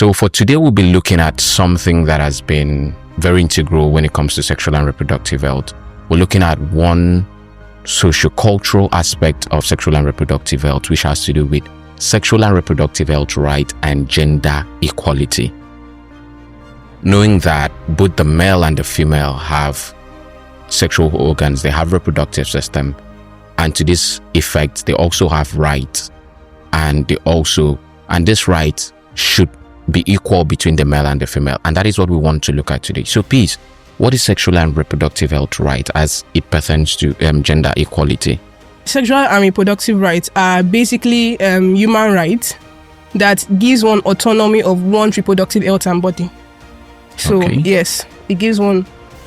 So for today, we'll be looking at something that has been very integral when it comes to sexual and reproductive health. We're looking at one socio-cultural aspect of sexual and reproductive health, which has to do with sexual and reproductive health right and gender equality. Knowing that both the male and the female have sexual organs, they have reproductive system, and to this effect, they also have rights, and this right should be equal between the male and the female, and that is what we want to look at today. So please, what is sexual and reproductive health right as it pertains to gender equality? Sexual and reproductive rights are basically human rights that gives one autonomy of one's reproductive health and body. So yes, it gives one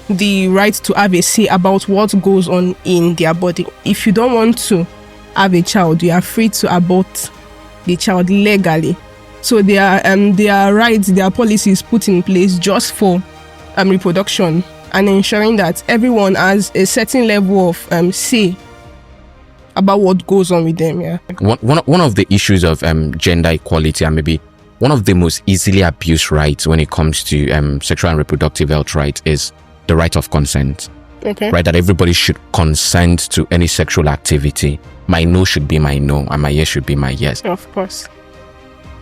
the right to have a say about what goes on in their body. If you don't want to have a child, you are free to abort the child legally. So there are rights, there are policies put in place just for reproduction and ensuring that everyone has a certain level of say about what goes on with them. Yeah. One of the issues of gender equality, and maybe one of the most easily abused rights when it comes to sexual and reproductive health rights, is the right of consent. Okay. Right, that everybody should consent to any sexual activity. My no should be my no, and my yes should be my yes. Of course.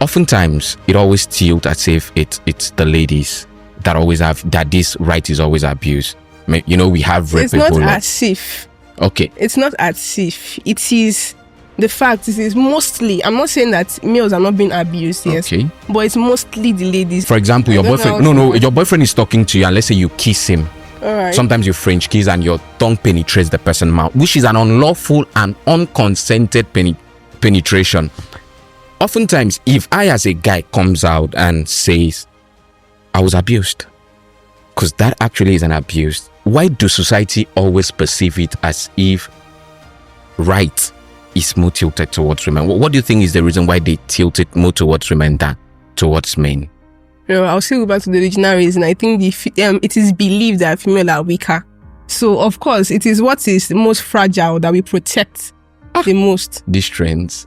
Oftentimes, it always tilts as if it's the ladies that always have, that this right is always abused. You know, we have rape. It's not as if. Okay. It's not as if. It is the fact. It is mostly. I'm not saying that males are not being abused. Yes. Okay. But it's mostly the ladies. For example, your boyfriend. Your boyfriend is talking to you, and let's say you kiss him. All right. Sometimes you French kiss and your tongue penetrates the person's mouth, which is an unlawful and unconsented penetration. Oftentimes, if I as a guy comes out and says, I was abused, because that actually is an abuse, why do society always perceive it as if right is more tilted towards women? What do you think is the reason why they tilt it more towards women than towards men? I'll still go back to the original reason. I think it is believed that females are weaker. So, of course, it is what is most fragile that we protect the most. This trend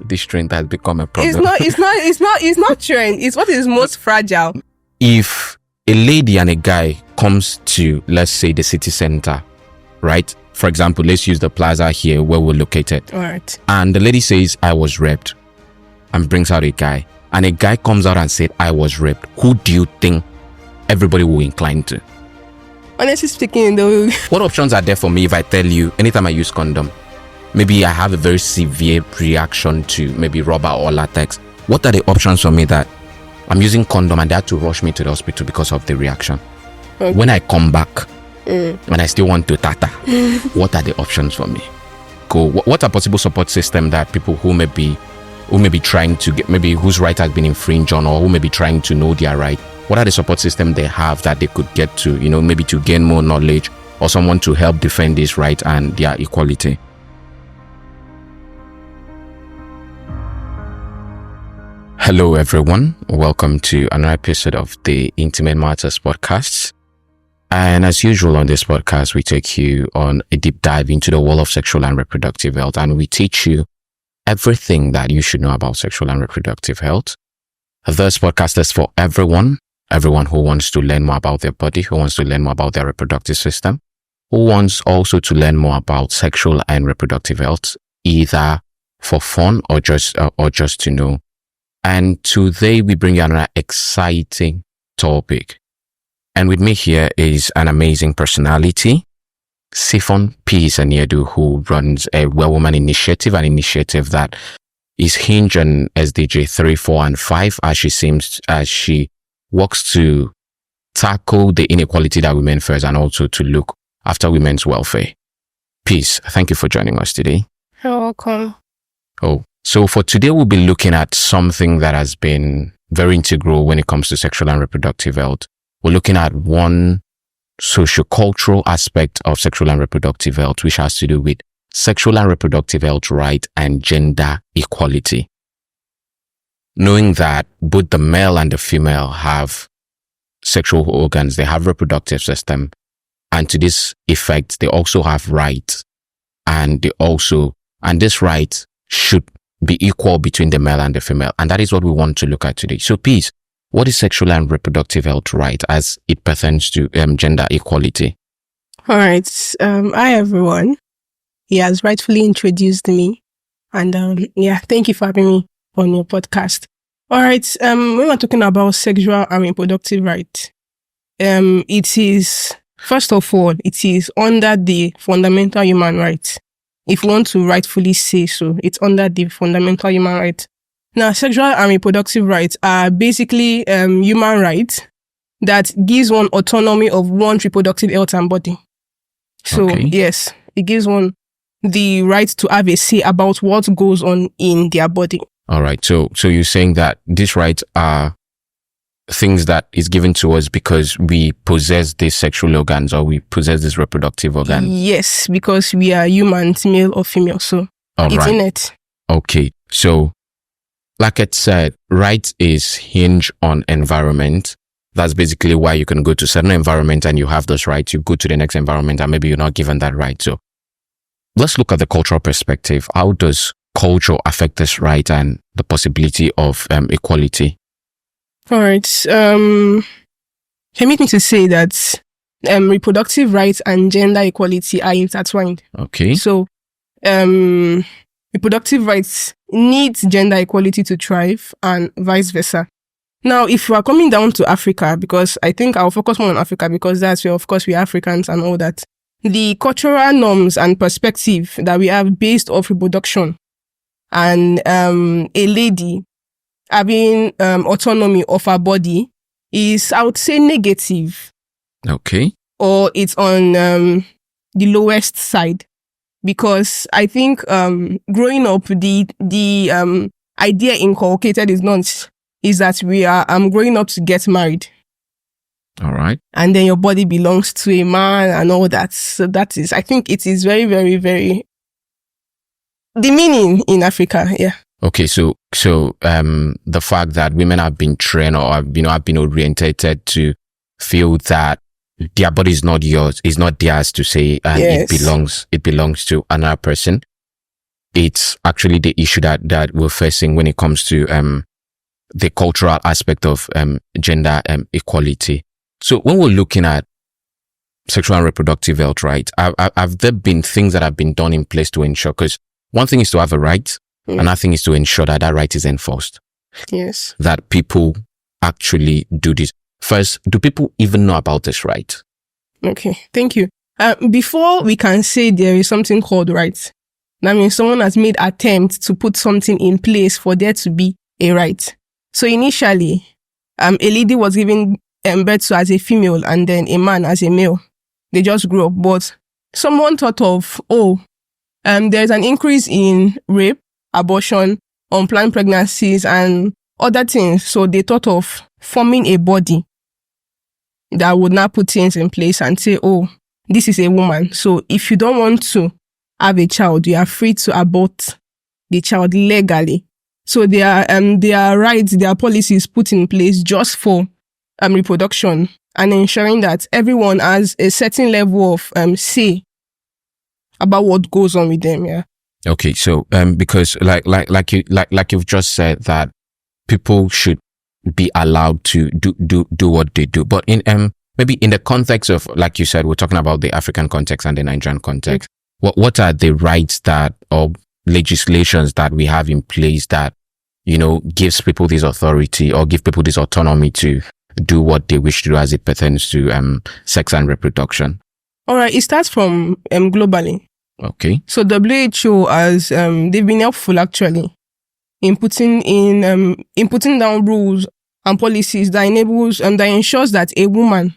has become a problem. It's not trend. It's what is most fragile. If a lady and a guy comes to, let's say, the city center, right? For example, let's use the plaza here where we're located. All right. And the lady says, I was raped, and brings out a guy. And a guy comes out and said, I was raped. Who do you think everybody will incline to? Honestly speaking, though. What options are there for me if I tell you, anytime I use condom, maybe I have a very severe reaction to maybe rubber or latex? What are the options for me that I'm using condom and they had to rush me to the hospital because of the reaction? Okay. When I come back and I still want to tata, what are the options for me? Cool. What are possible support system that people who may be trying to get, maybe whose right has been infringed on, or who may be trying to know their right, what are the support system they have that they could get to, maybe to gain more knowledge, or someone to help defend this right and their equality? Hello everyone, welcome to another episode of the Intimate Matters podcast. And as usual on this podcast, we take you on a deep dive into the world of sexual and reproductive health, and we teach you everything that you should know about sexual and reproductive health. This podcast is for everyone who wants to learn more about their body, who wants to learn more about their reproductive system, who wants also to learn more about sexual and reproductive health, either for fun or just to know. And today we bring you another exciting topic. And with me here is an amazing personality, Siphon P. Saniedu, who runs a Well Woman Initiative, an initiative that is hinged on SDG 3, 4, and 5 as she works to tackle the inequality that women face and also to look after women's welfare. Peace. Thank you for joining us today. You're welcome. So for today, we'll be looking at something that has been very integral when it comes to sexual and reproductive health. We're looking at one socio-cultural aspect of sexual and reproductive health, which has to do with sexual and reproductive health right and gender equality. Knowing that both the male and the female have sexual organs, they have reproductive system, and to this effect, they also have rights, and this right should be equal between the male and the female, and that is what we want to look at today. So please, what is sexual and reproductive health right as it pertains to gender equality? All right. Hi, everyone. He has rightfully introduced me. And thank you for having me on your podcast. All right. When we're talking about sexual and reproductive rights, it is, first of all, it is under the fundamental human rights. If you want to rightfully say so, it's under the fundamental human rights. Now, sexual and reproductive rights are basically human rights that gives one autonomy of one's reproductive health and body. So, yes, it gives one the right to have a say about what goes on in their body. All right. So you're saying that these rights are things that is given to us because we possess these sexual organs or we possess this reproductive organ? Yes, because we are humans, male or female. So it's in it. Okay. So like I said, right is hinge on environment. That's basically why you can go to certain environment and you have those rights. You go to the next environment and maybe you're not given that right. So let's look at the cultural perspective. How does culture affect this right and the possibility of equality? All right. Permit me to say that reproductive rights and gender equality are intertwined. Okay. So reproductive rights need gender equality to thrive and vice versa. Now, if we are coming down to Africa, because I think I'll focus more on Africa because that's where, of course, we are Africans and all that. The cultural norms and perspective that we have based off reproduction and a lady having autonomy of her body is, I would say, negative. Okay. Or it's on the lowest side. Because I think growing up, the idea inculcated is that we are growing up to get married. All right. And then your body belongs to a man and all that. So that is, I think it is very, very, very demeaning in Africa. Yeah. Okay. So the fact that women have been trained or have been orientated to feel that their body is not yours, is not theirs to say, and it belongs to another person. It's actually the issue that we're facing when it comes to the cultural aspect of gender equality. So when we're looking at sexual and reproductive health, right, have there been things that have been done in place to ensure? Because one thing is to have a right, another thing is to ensure that that right is enforced. Yes. That people actually do this. First, do people even know about this right? Okay, thank you. Before we can say there is something called rights, that means someone has made attempt to put something in place for there to be a right. So initially, a lady was given birth to as a female and then a man as a male. They just grew up. But someone thought of, there's an increase in rape, abortion, unplanned pregnancies and other things. So they thought of forming a body that would not put things in place and say, oh, this is a woman. So if you don't want to have a child, you are free to abort the child legally. So there are rights, there are policies put in place just for reproduction and ensuring that everyone has a certain level of say about what goes on with them. Yeah. Okay. So because like you've just said that people should be allowed to do what they do, but in maybe in the context of, like you said, we're talking about the African context and the Nigerian context. What are the rights that or legislations that we have in place that gives people this authority or give people this autonomy to do what they wish to do as it pertains to sex and reproduction? All right, it starts from globally. Okay. So WHO has they've been helpful actually in putting down rules and policies that enables that ensures that a woman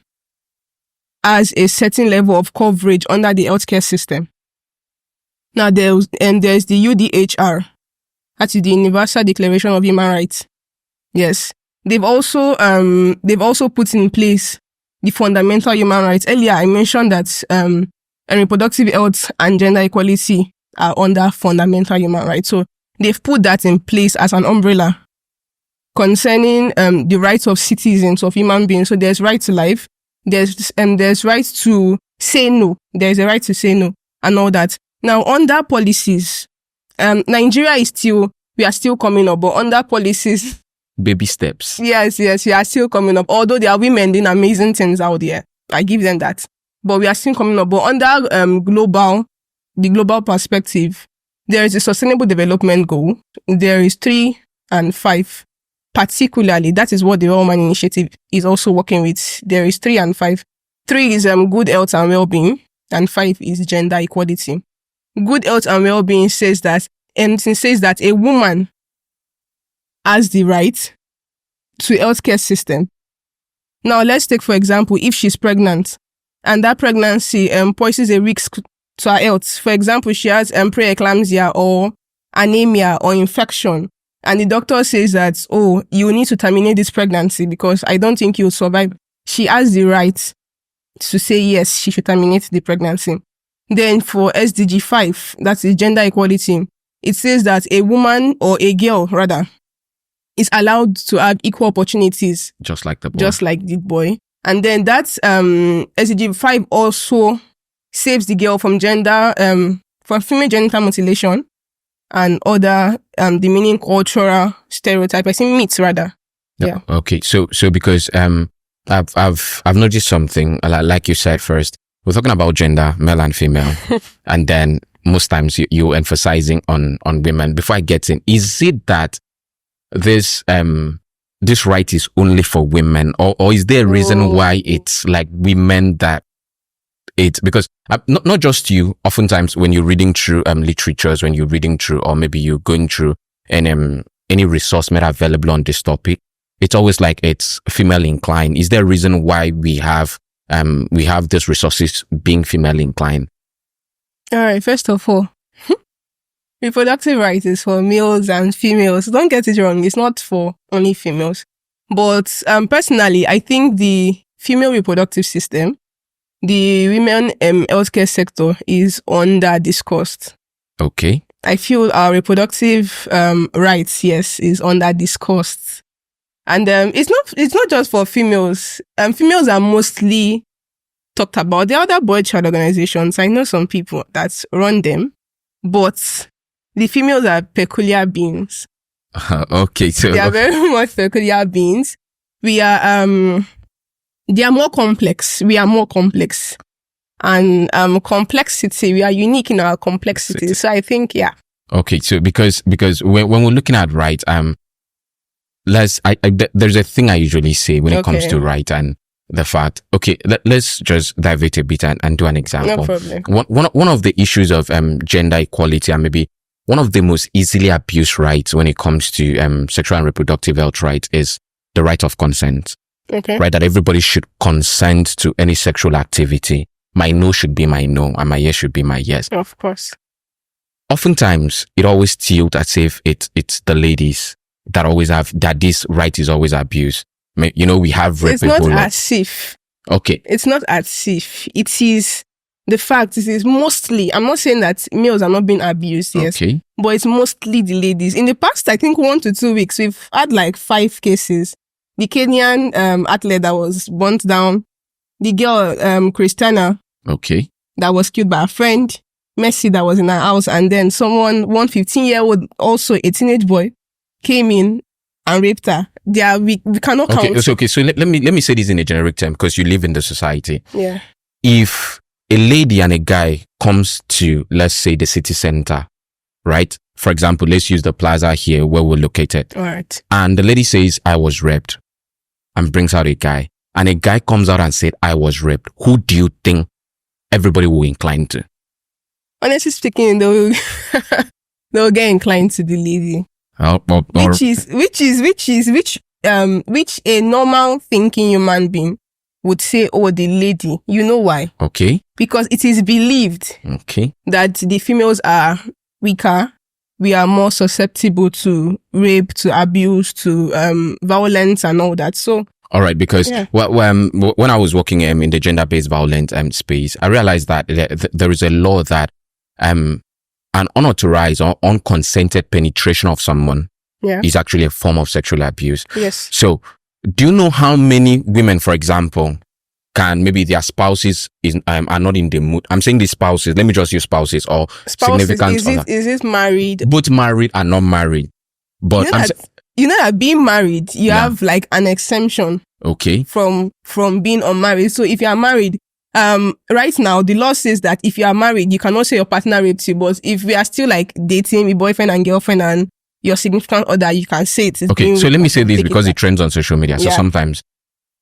has a certain level of coverage under the healthcare system. Now there's the UDHR, that is the Universal Declaration of Human Rights. Yes. They've also put in place the fundamental human rights. Earlier, I mentioned that reproductive health and gender equality are under fundamental human rights. So they've put that in place as an umbrella concerning the rights of citizens, of human beings. So there's right to life, there's right to say no, there's a right to say no, and all that. Now, under policies, Nigeria we are still coming up, but under policies baby steps. Yes, we are still coming up. Although there are women doing amazing things out there. I give them that. But we are still coming up. But under the global perspective, there is a sustainable development goal. There is 3 and 5. Particularly, that is what the All Man Initiative is also working with. There is 3 and 5. 3 is good health and well-being, and 5 is gender equality. Good health and well-being says that a woman has the right to healthcare system. Now, let's take, for example, if she's pregnant and that pregnancy poses a risk to her health. For example, she has preeclampsia or anemia or infection, and the doctor says that, oh, you need to terminate this pregnancy because I don't think you'll survive. She has the right to say yes, she should terminate the pregnancy. Then for SDG 5, that's the gender equality, it says that a woman or a girl, rather, is allowed to have equal opportunities. Just like the boy. Just like the boy. And then that's SDG 5 also saves the girl from from female genital mutilation and other demeaning cultural stereotypes. I think myths rather. Yeah. Okay. So because I've noticed something, like you said first, we're talking about gender, male and female, and then most times you're emphasizing on women. Before I get in, is it that this right is only for women, or is there a reason why it's like women that it's because not just you? Oftentimes when you're reading through literatures, when you're reading through, or maybe you're going through any resource made available on this topic, it's always like it's female inclined. Is there a reason why we have these resources being female inclined? All right. First of all, reproductive rights is for males and females. Don't get it wrong. It's not for only females. But personally, I think the female reproductive system, the women healthcare sector is under-discussed. Okay. I feel our reproductive rights, yes, is under-discussed. And it's not just for females. Females are mostly talked about. There are other boy child organizations. I know some people that run them, but the females are peculiar beings. Okay, so they are very much peculiar beings. We are they are more complex. We are more complex, and complexity. We are unique in our complexity. So I think, yeah. Okay, so because when we're looking at right, there's a thing I usually say when it comes to right and the fact. Okay, let's just dive it a bit and do an example. No problem. One of the issues of gender equality, and maybe one of the most easily abused rights when it comes to sexual and reproductive health rights, is the right of consent. Okay. Right, that everybody should consent to any sexual activity. My no should be my no, and my yes should be my yes. Of course. Oftentimes, it always feels as if it's the ladies that always have, that this right is always abused. You know, we have rape. It's not as if. Okay. It's not as if. It is the fact. It is mostly, I'm not saying that males are not being abused, yes. Okay. But it's mostly the ladies. In the past, I think 1 to 2 weeks, we've had like 5 cases. The Kenyan athlete that was burnt down. The girl, Christiana. Okay. That was killed by a friend. Messi that was in her house. And then one 15-year-old, also a teenage boy, came in and raped her. We cannot count. Okay, so let me say this in a generic term, because you live in the society. Yeah. If a lady and a guy comes to, let's say, the city center, right? For example, let's use the plaza here where we're located. All right. And the lady says, I was raped, and brings out a guy. And a guy comes out and said, I was raped. Who do you think everybody will incline to? Honestly speaking, they'll get inclined to the lady. Which a normal thinking human being would say, oh, the lady. You know why? Okay. Because it is believed that the females are weaker. We are more susceptible to rape, to abuse, to violence and all that. So, all right, because when I was working in the gender-based violence space, I realized that there is a law that an unauthorized or unconsented penetration of someone is actually a form of sexual abuse. Yes. So, do you know how many women, for example, can maybe their spouses are not in the mood? I'm saying the spouses. Let me just use spouses or significant other. Is it married? Both married and not married. But you know that being married, you have like an exemption. Okay. From being unmarried. So if you are married, right now the law says that if you are married, you cannot say your partner raped you. But if we are still like dating, with boyfriend and girlfriend, and your significant other, you can say it. Okay. So let me say this because it trends on social media. So sometimes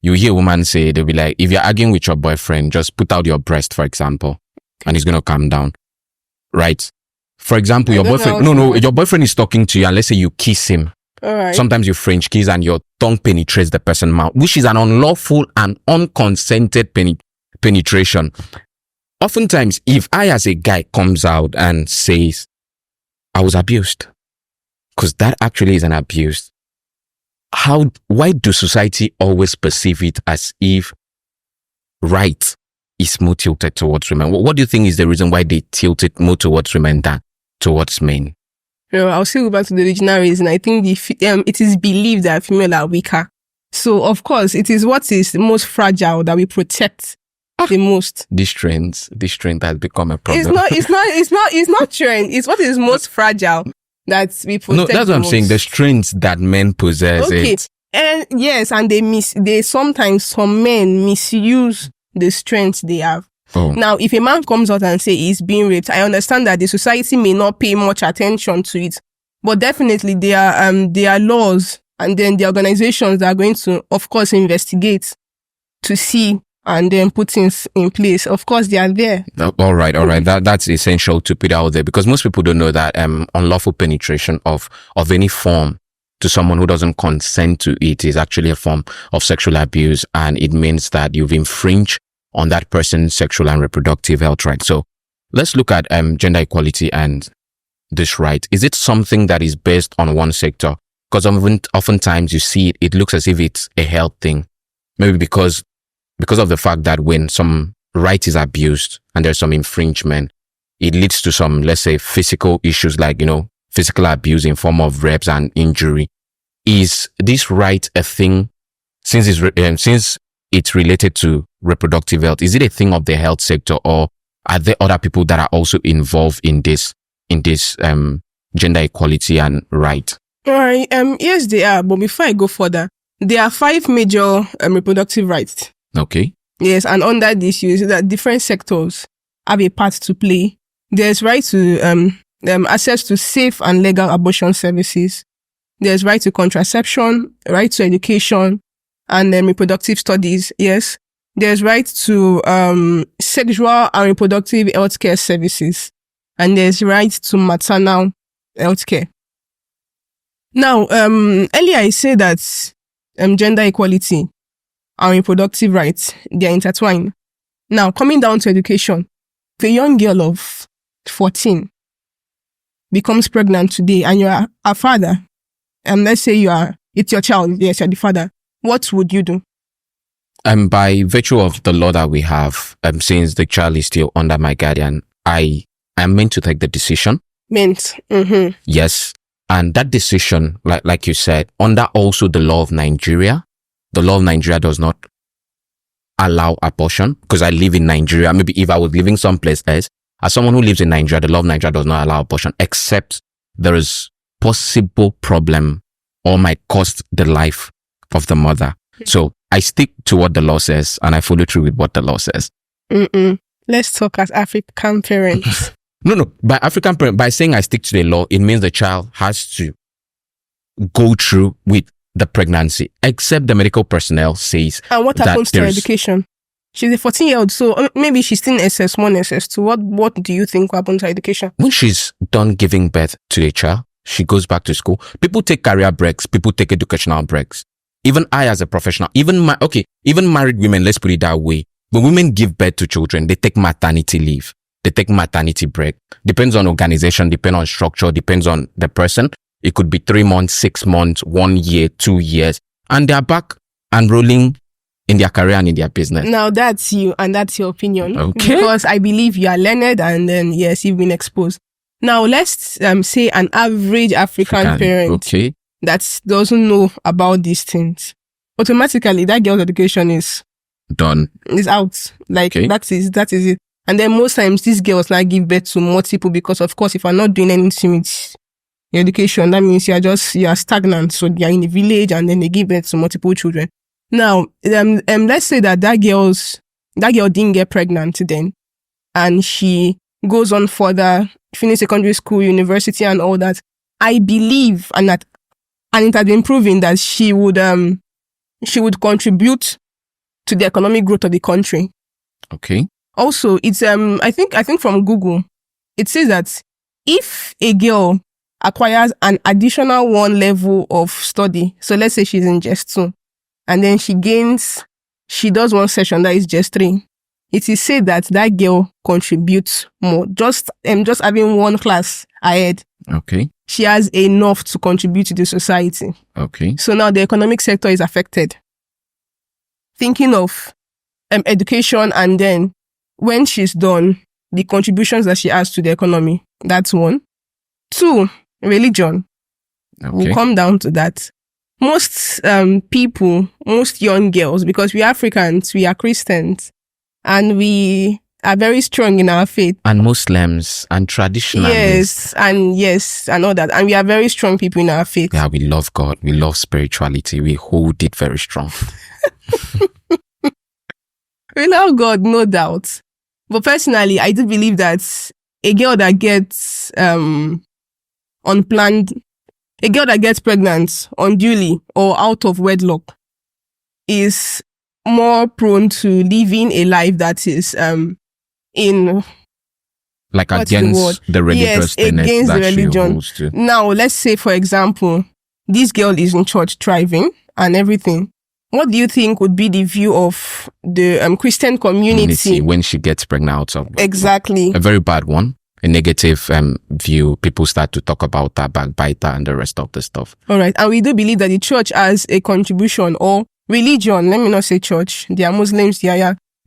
you hear a woman say, they'll be like, if you're arguing with your boyfriend, just put out your breast, for example, and he's going to calm down. Right? For example, your boyfriend, your boyfriend is talking to you, and let's say you kiss him. All right. Sometimes you French kiss and your tongue penetrates the person's mouth, which is an unlawful and unconsented penetration. Oftentimes, if I as a guy comes out and says, I was abused, because that actually is an abuse, why do society always perceive it as if right is more tilted towards women? What do you think is the reason why they tilt it more towards women than towards men? I'll still go back to the original reason. I think it is believed that female are weaker. So, of course, it is what is most fragile that we protect the most. This trend has become a problem. It's not trend. It's what is most fragile that we protect. No, that's what I'm saying. The strengths that men possess. Okay. And yes, and they sometimes, some men misuse the strengths they have. Oh. Now, if a man comes out and say he's being raped, I understand that the society may not pay much attention to it, but definitely there are laws, and then the organizations that are going to, of course, investigate to see and then put things in place. Of course, they are there. All right. That's essential to put out there, because most people don't know that unlawful penetration of any form to someone who doesn't consent to it is actually a form of sexual abuse, and it means that you've infringed on that person's sexual and reproductive health rights. So let's look at gender equality and this right. Is it something that is based on one sector? Because oftentimes you see it looks as if it's a health thing. Maybe because of the fact that when some right is abused and there's some infringement, it leads to some, let's say, physical issues like, physical abuse in form of rapes and injury. Is this right a thing since it's related to reproductive health? Is it a thing of the health sector, or are there other people that are also involved in this gender equality and right? All right. Yes, they are. But before I go further, there are 5 major reproductive rights. Okay. Yes, and under this, you see that different sectors have a part to play. There's right to access to safe and legal abortion services. There's right to contraception, right to education, and reproductive studies. Yes. There's right to sexual and reproductive healthcare services, and there's right to maternal healthcare. Now, earlier I said that gender equality and reproductive rights, they are intertwined. Now, coming down to education, if a young girl of 14 becomes pregnant today and you're a father, and let's say it's your child, yes, you're the father, what would you do? By virtue of the law that we have, since the child is still under my guardian, I am meant to take the decision. Mm-hmm. Yes. And that decision, like you said, under also the law of Nigeria, the law of Nigeria does not allow abortion, because I live in Nigeria. Maybe if I was living someplace else, as someone who lives in Nigeria, the law of Nigeria does not allow abortion, except there is possible problem or might cost the life of the mother. So I stick to what the law says, and I follow through with what the law says. Let's talk as African parents. No. By saying I stick to the law, it means the child has to go through with the pregnancy, except the medical personnel says. And what happens to her education? She's a 14-year-old, so maybe she's still in SS1, SS2. What do you think will happen to her education? When she's done giving birth to a child, she goes back to school. People take career breaks. People take educational breaks. Even I, as a professional, even married women, let's put it that way. When women give birth to children, they take maternity leave. They take maternity break. Depends on organization, depends on structure, depends on the person. It could be 3 months, 6 months, 1 year, 2 years, and they're back and rolling in their career and in their business. Now that's you, and that's your opinion. Okay. Because I believe you are learned, and then yes, you've been exposed. Now let's say an average African parent that doesn't know about these things. Automatically, that girl's education is done. Is out. That is it. And then most times these girls give birth to multiple, because of course, if I'm not doing anything with your education, that means you are stagnant. So you're in the village and then they give birth to multiple children. Now, let's say that girl didn't get pregnant then, and she goes on further, finish secondary school, university and all that. I believe, and it has been proven that she would contribute to the economic growth of the country. Okay. Also, it's I think from Google, it says that if a girl acquires an additional 1 level of study, so let's say she's in just 2, and then she does 1 session that is just 3, it is said that girl contributes more. Just having 1 class ahead. Okay. She has enough to contribute to the society. Okay. So now the economic sector is affected. Thinking of education, and then when she's done, the contributions that she has to the economy. That's 1. 2, religion. Okay. We'll come down to that. Most people, most young girls, because we are Africans, we are Christians, and we are very strong in our faith. And Muslims and traditionalists. Yes, and all that. And we are very strong people in our faith. Yeah, we love God. We love spirituality. We hold it very strong. We love God, no doubt. But personally, I do believe that a girl that gets pregnant unduly or out of wedlock is more prone to living a life that is in like against the religious against the religion. She holds to. Now, let's say, for example, this girl is in church thriving and everything. What do you think would be the view of the Christian community when she gets pregnant out of? Exactly. A very bad one. A negative view. People start to talk about that, backbiter and the rest of the stuff. All right. And we do believe that the church has a contribution, or religion, let me not say church, they are Muslims,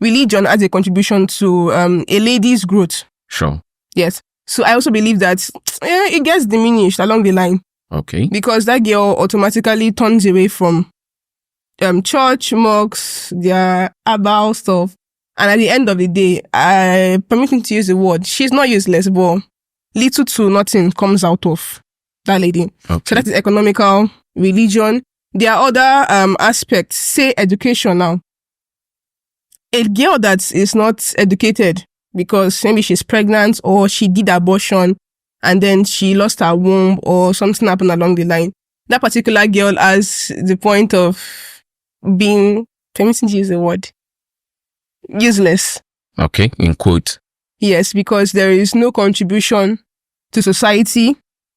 religion has a contribution to a lady's growth. Sure. Yes. So I also believe that it gets diminished along the line. Okay. Because that girl automatically turns away from church, mosques, their herbal stuff. And at the end of the day, I permit me to use the word, she's not useless, but little to nothing comes out of that lady. Okay. So that is economical, religion. There are other aspects, say education now. A girl that is not educated because maybe she's pregnant or she did abortion and then she lost her womb or something happened along the line. That particular girl has the point of being, permit me to use the word, useless. Okay, in quote. Yes, because there is no contribution to society.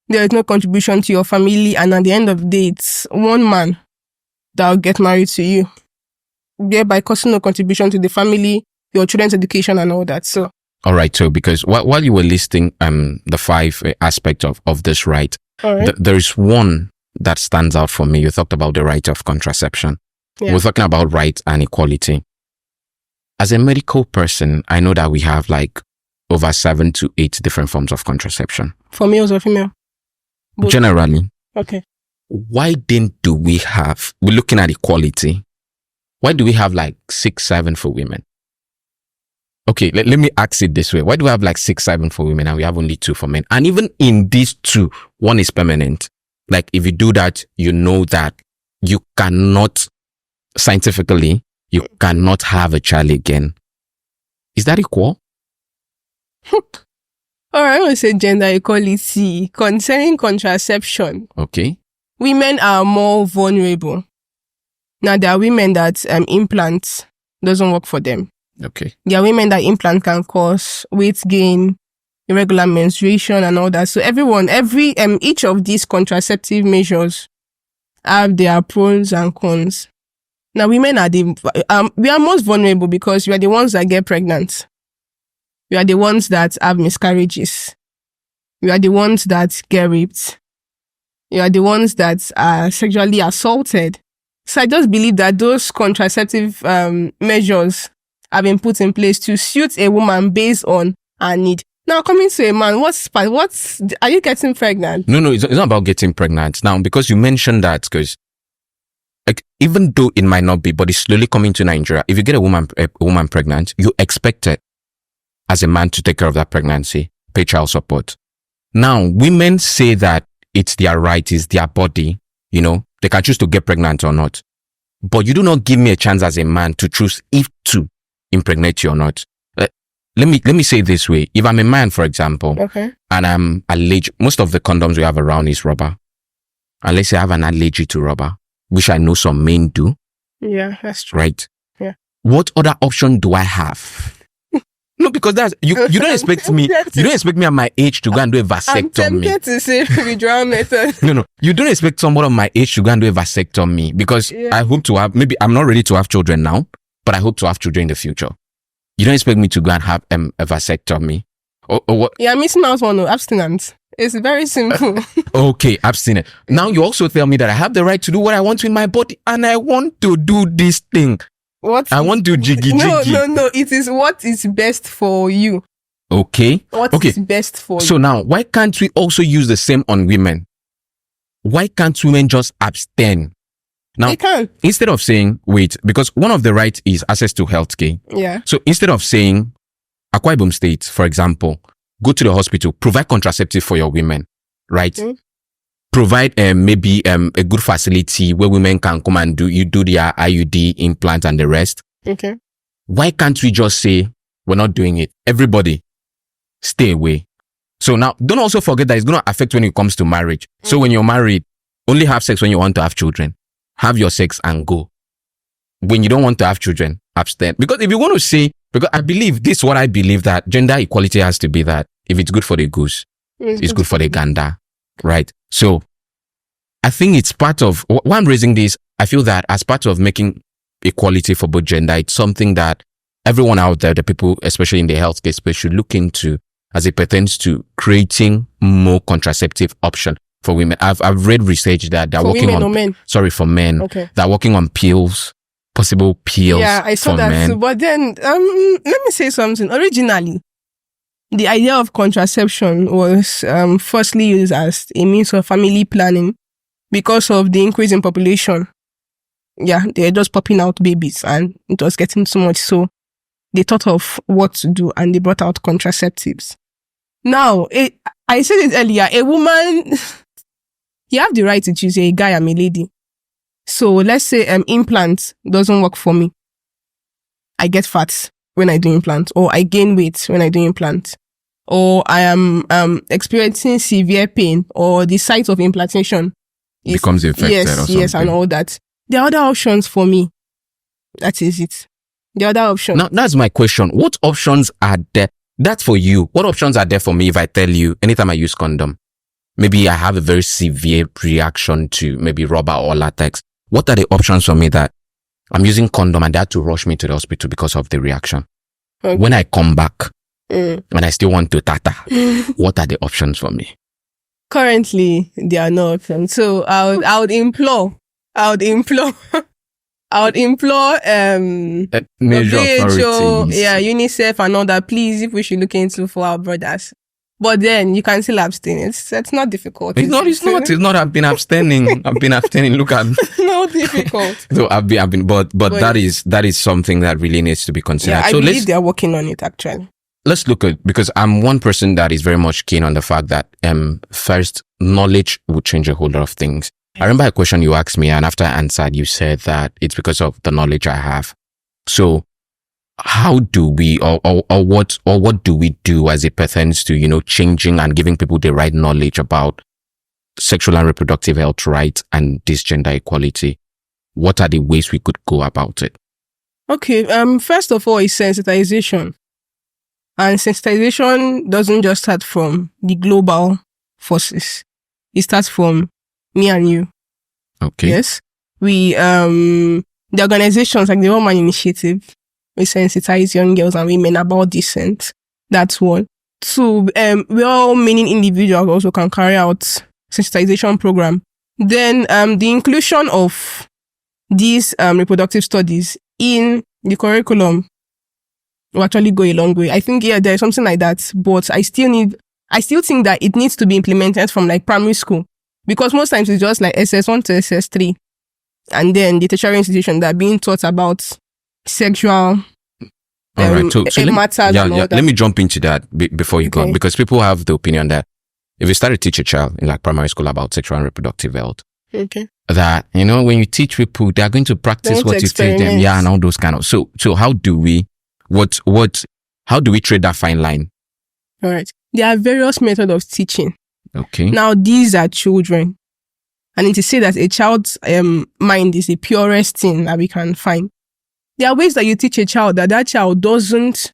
There is no contribution to your family. And at the end of the day, it's one man that will get married to you, thereby causing no contribution to the family, your children's education and all that. So, all right. So because while you were listing the 5 aspects of this right, right. There is one that stands out for me. You talked about the right of contraception. Yeah. We're talking about right and equality. As a medical person, I know that we have like over 7 to 8 different forms of contraception. For males or female? Both. Generally. Okay. Why do we have, we're looking at equality, why do we have like 6, 7 for women? Okay, let me ask it this way. Why do we have like 6, 7 for women and we have only 2 for men? And even in these 2, one is permanent. Like if you do that, you know that you cannot, scientifically, you cannot have a child again. Is that equal? All right, I want to say gender equality. Concerning contraception, okay, women are more vulnerable. Now, there are women that implants doesn't work for them. Okay. There are women that implant can cause weight gain, irregular menstruation and all that. So each of these contraceptive measures have their pros and cons. Now, women are we are most vulnerable because we are the ones that get pregnant. We are the ones that have miscarriages. We are the ones that get raped. We are the ones that are sexually assaulted. So I just believe that those contraceptive measures have been put in place to suit a woman based on her need. Now, coming to a man, are you getting pregnant? No, it's not about getting pregnant. Now, because you mentioned that, because like, even though it might not be, but it's slowly coming to Nigeria. If you get a woman pregnant, you expect it as a man to take care of that pregnancy, pay child support. Now, women say that it's their right, it's their body, you know, they can choose to get pregnant or not. But you do not give me a chance as a man to choose if to impregnate you or not. Let me say it this way. If I'm a man, for example, and I'm allergic, most of the condoms we have around is rubber. And let's say I have an allergy to rubber, which I know some men do. Yeah, that's true. Right? Yeah. What other option do I have? No, because that's you don't expect me. You don't expect me at my age to go and do a vasectomy. I'm tempted to say withdrawal method. No. You don't expect someone of my age to go and do a vasectomy because I hope to have. Maybe I'm not ready to have children now, but I hope to have children in the future. You don't expect me to go and have a vasectomy. Or what? Yeah, missing out on abstinence. It's very simple. Okay, abstinence. Now you also tell me that I have the right to do what I want with my body, and I want to do this thing. I want to jiggy. No. It is what is best for you. Okay. What is best for you. So now, why can't we also use the same on women? Why can't women just abstain? Now, they can. Instead of saying, wait, because one of the rights is access to healthcare. Yeah. So instead of saying, Akwa Ibom State, for example, go to the hospital, provide contraceptive for your women, right? Provide maybe a good facility where women can come and do their IUD implant and the rest. Okay. Why can't we just say we're not doing it? Everybody, stay away. So now, don't also forget that it's going to affect when it comes to marriage. So when you're married, only have sex when you want to have children. Have your sex and go. When you don't want to have children, abstain. Because if you want to say, because I believe, this is what I believe, that gender equality has to be that if it's good for the goose, it's good for the gander, right? So I think it's part of, why I'm raising this, I feel that as part of making equality for both gender, it's something that everyone out there, the people, especially in the healthcare space, should look into as it pertains to creating more contraceptive option for women. I've read research that they're working on, men? Sorry, for men. Okay. They're working on pills, possible pills. Yeah, I saw that men. too. But then, let me say something. Originally, the idea of contraception was firstly used as a means of family planning because of the increase in population. Yeah, they're just popping out babies and it was getting too much. So they thought of what to do and they brought out contraceptives. Now, I said it earlier, a woman, you have the right to choose a guy and a lady. So let's say implant doesn't work for me. I get fat when I do implant, or I gain weight when I do implant, or I am experiencing severe pain, or the site of implantation becomes infected or something. Yes, and all that. There are other options for me. That is it. The other option. Now, that's my question. What options are there? That's for you. What options are there for me if I tell you anytime I use condom? Maybe I have a very severe reaction to maybe rubber or latex. What are the options for me that I'm using condom and they had to rush me to the hospital because of the reaction? Okay. When I come back and I still want to tata, what are the options for me? Currently, there are no options. So I would implore major authorities. Yeah, UNICEF and all that. Please, if we should look into for our brothers. But then you can still abstain. It's not difficult. It's not. I've been abstaining. Look at me. Not difficult. So I've been, but that is something that really needs to be considered. Yeah, I so believe they're working on it actually. Let's look at, because I'm one person that is very much keen on the fact that first, knowledge would change a whole lot of things. I remember a question you asked me, and after I answered, you said that it's because of the knowledge I have. So how do we, or what do we do as it pertains to, changing and giving people the right knowledge about sexual and reproductive health rights and this gender equality? What are the ways we could go about it? Okay. First of all, is sensitization. And sensitization doesn't just start from the global forces. It starts from me and you. Okay. Yes. We, the organizations like the Woman Initiative, we sensitize young girls and women about dissent. That's one. Two, we all meaning individuals also can carry out sensitization program. Then, the inclusion of these, reproductive studies in the curriculum will actually go a long way. I think, yeah, there's something like that, but I still think that it needs to be implemented from like primary school, because most times it's just like SS1 to SS3, and then the tertiary institution that are being taught about sexual all right. So matters. let me jump into that before you go on, because people have the opinion that if you start to teach a child in like primary school about sexual and reproductive health, okay, that, you know, when you teach people, they're going to practice what you tell them. Yeah, and all those kind of. So how do we, how do we trade that fine line? All right. There are various methods of teaching. Okay. Now, these are children. And it is said that a child's mind is the purest thing that we can find. There are ways that you teach a child that child doesn't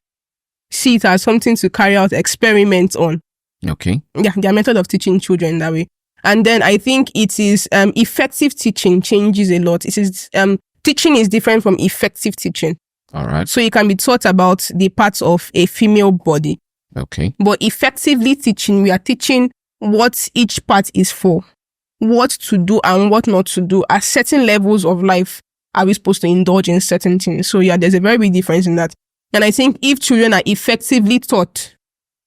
see it as something to carry out experiments on. Okay. Yeah, there are methods of teaching children that way. And then I think it is effective teaching changes a lot. It is teaching is different from effective teaching. All right. So you can be taught about the parts of a female body. Okay. But effectively teaching, we are teaching what each part is for, what to do and what not to do. At certain levels of life, are we supposed to indulge in certain things? So yeah, there's a very big difference in that. And I think if children are effectively taught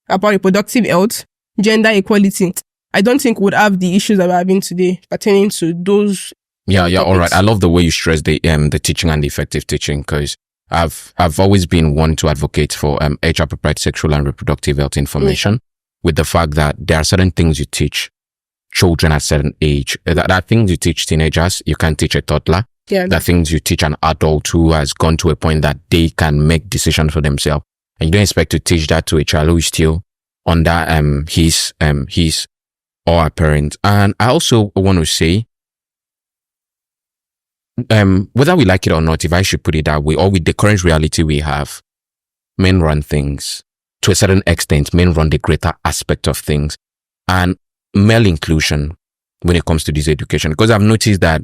about reproductive health, gender equality, I don't think we'd have the issues that we're having today pertaining to those. Yeah, all right. I love the way you stress the teaching and the effective teaching, because I've always been one to advocate for age appropriate sexual and reproductive health information, with the fact that there are certain things you teach children at certain age. There are things you teach teenagers, you can't teach a toddler. Yeah. There are things you teach an adult who has gone to a point that they can make decisions for themselves. And you don't expect to teach that to a child who is still under his or her parent. And I also want to say, whether we like it or not, if I should put it that way, or with the current reality we have, men run things. To a certain extent, men run the greater aspect of things. And male inclusion when it comes to this education, because I've noticed that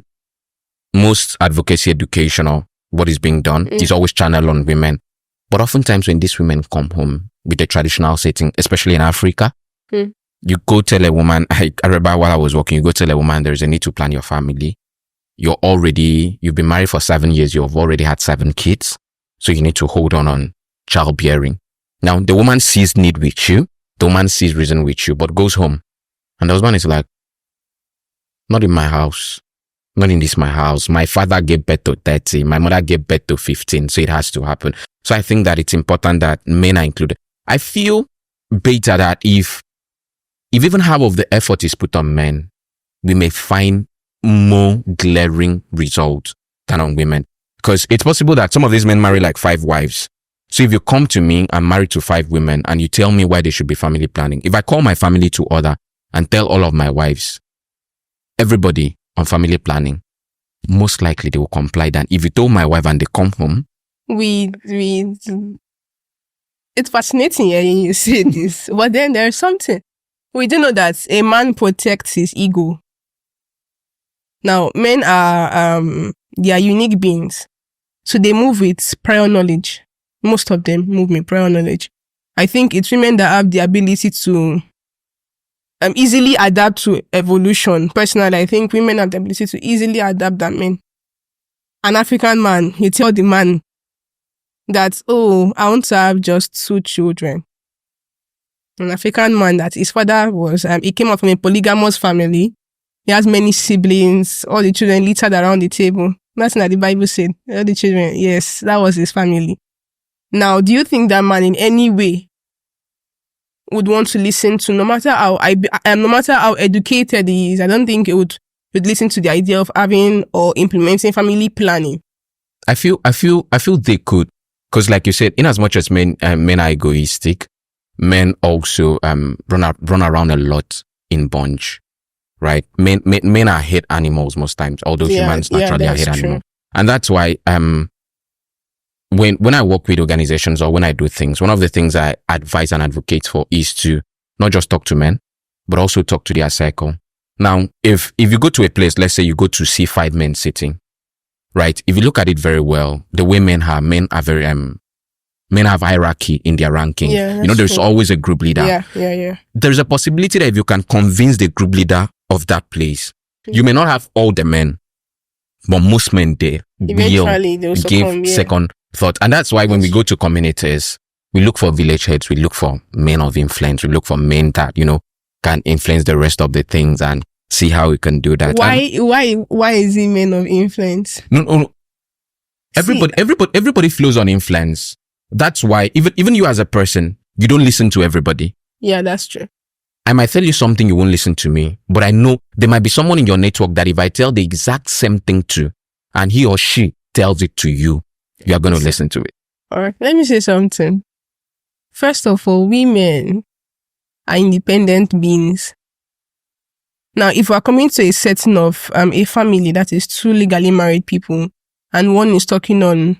most advocacy education or what is being done is always channeled on women. But oftentimes when these women come home with the traditional setting, especially in Africa, you go tell a woman, I remember while I was working, you go tell a woman there's a need to plan your family. You've been married for 7 years, you've already had 7 kids. So you need to hold on childbearing. Now, the woman sees need with you, the woman sees reason with you, but goes home. And the husband is like, not in my house. Not in this my house. My father gave birth to 30. My mother gave birth to 15. So it has to happen. So I think that it's important that men are included. I feel better that if even half of the effort is put on men, we may find more glaring results than on women. Because it's possible that some of these men marry like 5 wives. So if you come to me, I'm married to 5 women, and you tell me why they should be family planning. If I call my family to order and tell all of my wives, everybody on family planning, most likely they will comply than if you told my wife and they come home. It's fascinating hearing you say this, but then there's something. We do know that a man protects his ego. Now, men are they are unique beings, so they move with prior knowledge. Most of them move with prior knowledge. I think it's women that have the ability to easily adapt to evolution. Personally, I think women have the ability to easily adapt than men. An African man, you tell the man that, oh, I want to have just 2 children. An African man that his father was, he came out from a polygamous family. He has many siblings, all the children littered around the table. That's what the Bible said. All the children, yes, that was his family. Now, do you think that man in any way would want to listen to, no matter how educated he is, I don't think it would listen to the idea of having or implementing family planning? I feel they could, because like you said, in as much as men are egoistic, men also run around a lot in bunch, right? Men are hate animals most times, although humans naturally are hate animals, and that's why when I work with organizations or when I do things, one of the things I advise and advocate for is to not just talk to men, but also talk to their circle. Now, if you go to a place, let's say you go to see 5 men sitting, right? If you look at it very well, the way men are very men have hierarchy in their ranking. Yeah, there's always a group leader. Yeah. There's a possibility that if you can convince the group leader of that place, you may not have all the men, but most men there will give second thought. And that's why when we go to communities, we look for village heads, we look for men of influence, we look for men that, can influence the rest of the things and see how we can do that. Why is he men of influence? No. Everybody flows on influence. That's why even you as a person, you don't listen to everybody. Yeah, that's true. I might tell you something, you won't listen to me, but I know there might be someone in your network that if I tell the exact same thing to, and he or she tells it to you, you are going to listen to it. All right. Let me say something. First of all, women are independent beings. Now, if we're coming to a setting of a family that is two legally married people, and one is talking on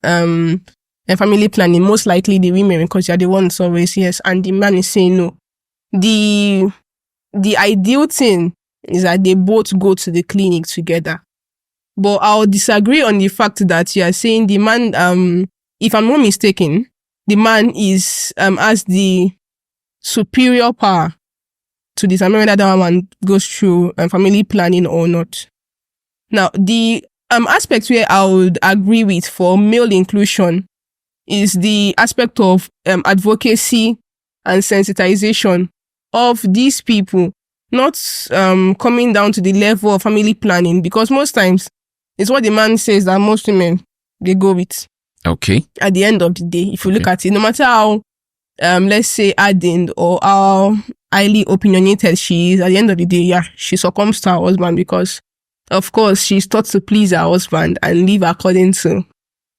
a family planning, most likely the women, because you're the ones always yes, and the man is saying no. The ideal thing is that they both go to the clinic together. But I'll disagree on the fact that you are saying the man, if I'm not mistaken, the man is as the superior power to determine whether that one goes through family planning or not. Now, the aspect where I would agree with for male inclusion is the aspect of advocacy and sensitization of these people, not coming down to the level of family planning, because most times it's what the man says that most women, they go with. Okay. At the end of the day, if you look at it, no matter how, let's say, ardent or how highly opinionated she is, at the end of the day, yeah, she succumbs to her husband because, of course, she's taught to please her husband and live according to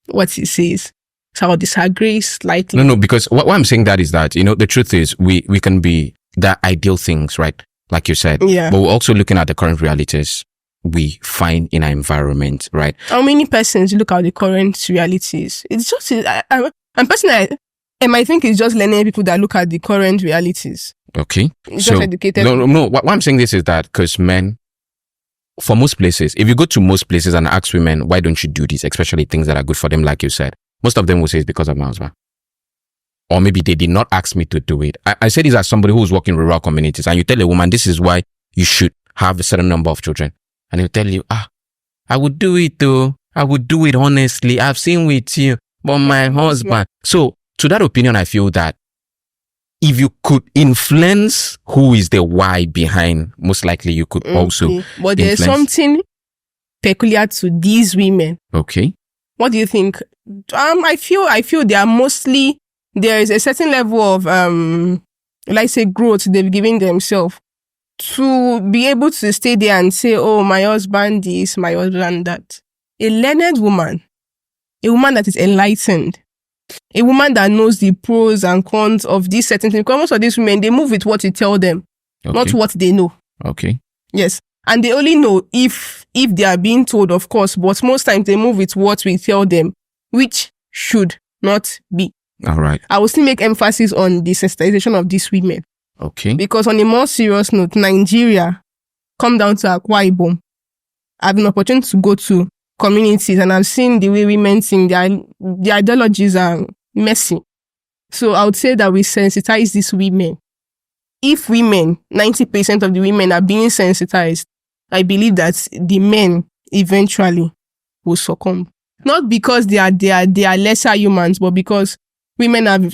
what he says. So I'll disagree slightly. No, because what I'm saying that is that, the truth is we can be the ideal things, right? Like you said. Yeah. But we're also looking at the current realities we find in our environment, right? How many persons look at the current realities? It's just, I'm personally, I think it's just learning people that look at the current realities. Okay. It's just educated. No. What I'm saying this is that because men, for most places, if you go to most places and ask women, why don't you do this? Especially things that are good for them, like you said. Most of them will say it's because of my husband. Or maybe they did not ask me to do it. I say this as somebody who's working in rural communities, and you tell a woman, this is why you should have a certain number of children. And they'll tell you, I would do it though. I would do it honestly. I've seen with you, but my husband. So to that opinion, I feel that if you could influence who is the why behind, most likely you could also. But there's something peculiar to these women. Okay. What do you think? I feel they are mostly, there is a certain level of, let's say, growth they've given themselves to be able to stay there and say, oh, my husband this, my husband that. A learned woman, a woman that is enlightened, a woman that knows the pros and cons of these certain things. Because most of these women, they move with what you tell them, not what they know. Okay. Yes. And they only know if they are being told, of course, but most times they move with what we tell them, which should not be. All right. I will still make emphasis on the sensitization of these women. Okay. Because on a more serious note, Nigeria, come down to Akwa Ibom, I have an opportunity to go to communities and I've seen the way women think, their ideologies are messy. So I would say that we sensitize these women. If women, 90% of the women are being sensitized, I believe that the men eventually will succumb. Not because they are lesser humans, but because women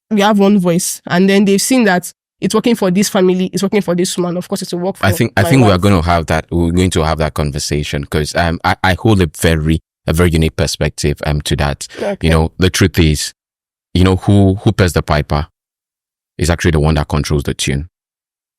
we have one voice, and then they've seen that it's working for this family, it's working for this woman. Of course, it's a work for. I think we're going to have that. We're going to have that conversation because I hold a very unique perspective to that. Okay. The truth is, who pays the piper is actually the one that controls the tune.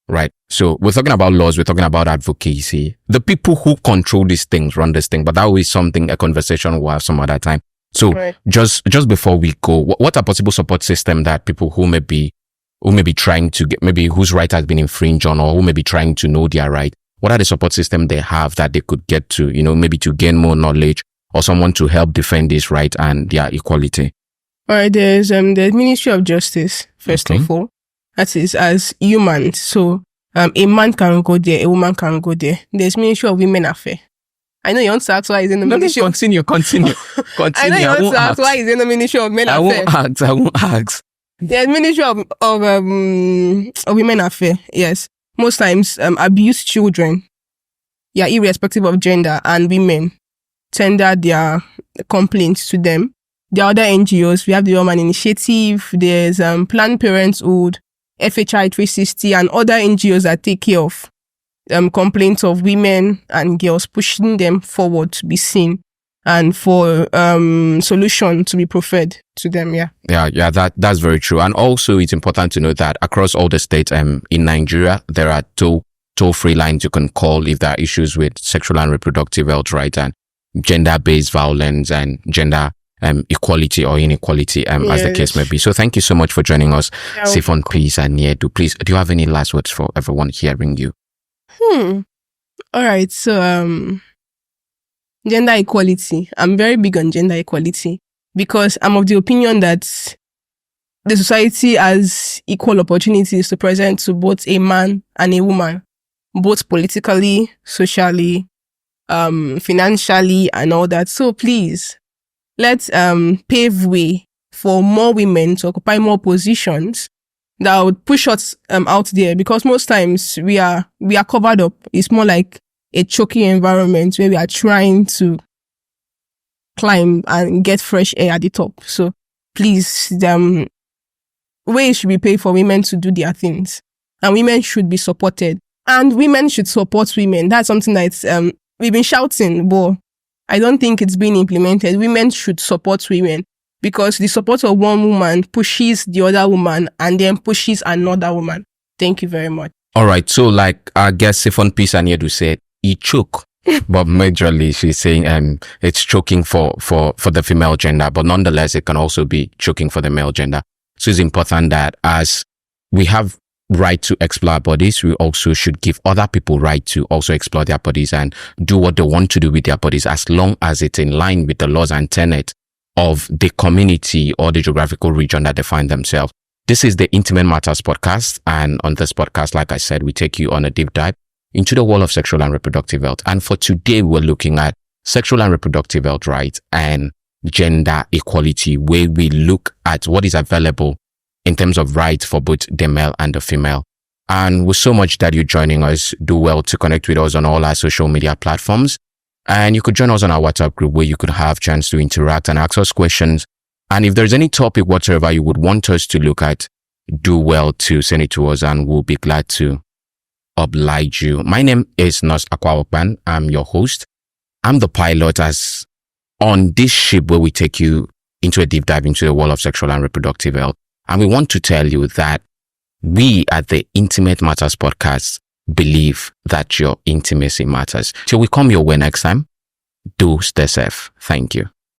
Right. So we're talking about laws. We're talking about advocacy. The people who control these things run this thing, but that will be a conversation we'll have some other time. So right. just before we go, what are possible support system that people who may be trying to get, maybe whose right has been infringed on, or who may be trying to know their right, what are the support system they have that they could get to, maybe to gain more knowledge or someone to help defend this right and their equality? All right. There's the Ministry of Justice, first of all. That is as humans. So a man can go there, a woman can go there. There's Ministry of Women Affairs. I know you want to ask why is in the Ministry. Continue. I know you want to ask why is in the Ministry of Men Affairs. I won't ask. There's Ministry of Women Affairs. Yes, most times abused children, irrespective of gender, and women tender their complaints to them. There are other NGOs. We have the Woman Initiative. There's Planned Parenthood, FHI 360, and other NGOs that take care of complaints of women and girls, pushing them forward to be seen and for solution to be preferred to them. Yeah, that's very true. And also it's important to know that across all the states in Nigeria, there are toll-free lines you can call if there are issues with sexual and reproductive health rights and gender-based violence and gender equality or inequality, as the case may be. So thank you so much for joining us, Siphon Peace and Niedu. Please, do you have any last words for everyone hearing you? All right. So gender equality. I'm very big on gender equality because I'm of the opinion that the society has equal opportunities to present to both a man and a woman, both politically, socially, financially, and all that. So please, let's pave way for more women to occupy more positions that would push us out there, because most times we are covered up. It's more like a choking environment where we are trying to climb and get fresh air at the top. So please, ways should be paid for women to do their things, and women should be supported, and women should support women. That's something that's we've been shouting, but I don't think it's been implemented. Women should support women, because the support of one woman pushes the other woman and then pushes another woman. Thank you very much. All right. So like our guest Siphon Peace and Niedu said, he choke. But majorly she's saying it's choking for the female gender, but nonetheless it can also be choking for the male gender. So it's important that as we have right to explore our bodies, we also should give other people right to also explore their bodies and do what they want to do with their bodies, as long as it's in line with the laws and tenets of the community or the geographical region that they find themselves. This is the Intimate Matters podcast, and on this podcast, like I said, we take you on a deep dive into the world of sexual and reproductive health. And for today, we're looking at sexual and reproductive health rights and gender equality, where we look at what is available in terms of rights for both the male and the female. And with so much that you're joining us, do well to connect with us on all our social media platforms. And you could join us on our WhatsApp group, where you could have a chance to interact and ask us questions. And if there's any topic whatsoever you would want us to look at, do well to send it to us, and we'll be glad to oblige you. My name is Nurse Akwawakban. I'm your host. I'm the pilot as on this ship where we take you into a deep dive into the world of sexual and reproductive health. And we want to tell you that we at the Intimate Matters podcast believe that your intimacy matters. Till we come your way next time, do stay safe. Thank you.